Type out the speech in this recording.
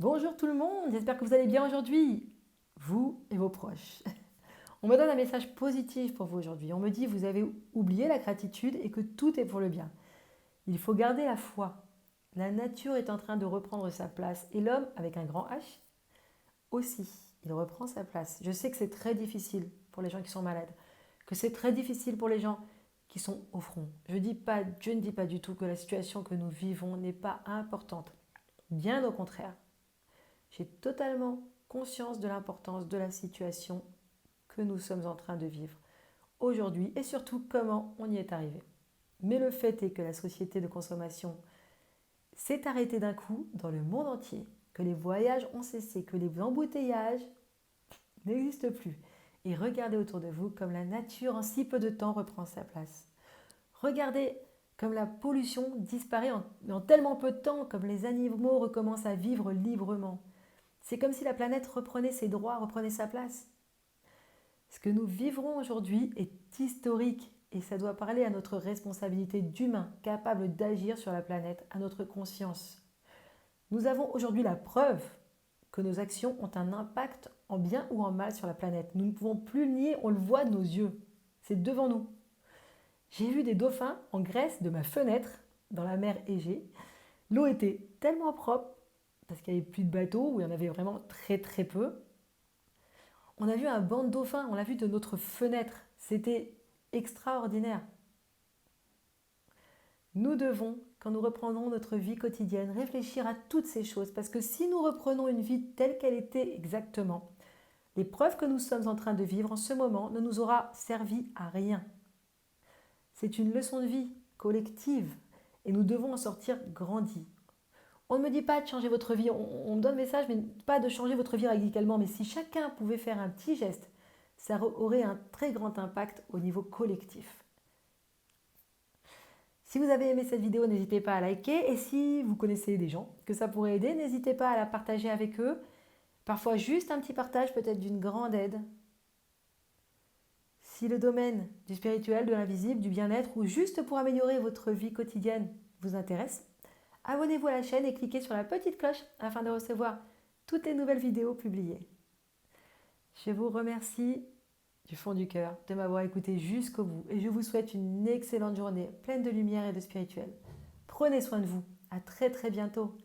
Bonjour tout le monde, j'espère que vous allez bien aujourd'hui, vous et vos proches. On me donne un message positif pour vous aujourd'hui. On me dit vous avez oublié la gratitude et que tout est pour le bien. Il faut garder la foi. La nature est en train de reprendre sa place et l'homme, avec un grand H, aussi, il reprend sa place. Je sais que c'est très difficile pour les gens qui sont malades, que c'est très difficile pour les gens qui sont au front. Je ne dis pas du tout que la situation que nous vivons n'est pas importante. Bien au contraire. J'ai totalement conscience de l'importance de la situation que nous sommes en train de vivre aujourd'hui et surtout comment on y est arrivé. Mais le fait est que la société de consommation s'est arrêtée d'un coup dans le monde entier, que les voyages ont cessé, que les embouteillages n'existent plus. Et regardez autour de vous comme la nature en si peu de temps reprend sa place. Regardez comme la pollution disparaît en tellement peu de temps, comme les animaux recommencent à vivre librement. C'est comme si la planète reprenait ses droits, reprenait sa place. Ce que nous vivrons aujourd'hui est historique et ça doit parler à notre responsabilité d'humains capables d'agir sur la planète, à notre conscience. Nous avons aujourd'hui la preuve que nos actions ont un impact en bien ou en mal sur la planète. Nous ne pouvons plus le nier, on le voit de nos yeux. C'est devant nous. J'ai vu des dauphins en Grèce de ma fenêtre, dans la mer Égée. L'eau était tellement propre, parce qu'il n'y avait plus de bateaux, où il y en avait vraiment très très peu. On a vu un banc de dauphins, on l'a vu de notre fenêtre. C'était extraordinaire. Nous devons, quand nous reprenons notre vie quotidienne, réfléchir à toutes ces choses, parce que si nous reprenons une vie telle qu'elle était exactement, l'épreuve que nous sommes en train de vivre en ce moment ne nous aura servi à rien. C'est une leçon de vie collective et nous devons en sortir grandis. On ne me dit pas de changer votre vie, on me donne le message, mais pas de changer votre vie radicalement. Mais si chacun pouvait faire un petit geste, ça aurait un très grand impact au niveau collectif. Si vous avez aimé cette vidéo, n'hésitez pas à liker. Et si vous connaissez des gens que ça pourrait aider, n'hésitez pas à la partager avec eux. Parfois, juste un petit partage peut être d'une grande aide. Si le domaine du spirituel, de l'invisible, du bien-être ou juste pour améliorer votre vie quotidienne vous intéresse, abonnez-vous à la chaîne et cliquez sur la petite cloche afin de recevoir toutes les nouvelles vidéos publiées. Je vous remercie du fond du cœur de m'avoir écouté jusqu'au bout et je vous souhaite une excellente journée pleine de lumière et de spirituel. Prenez soin de vous. À très très bientôt.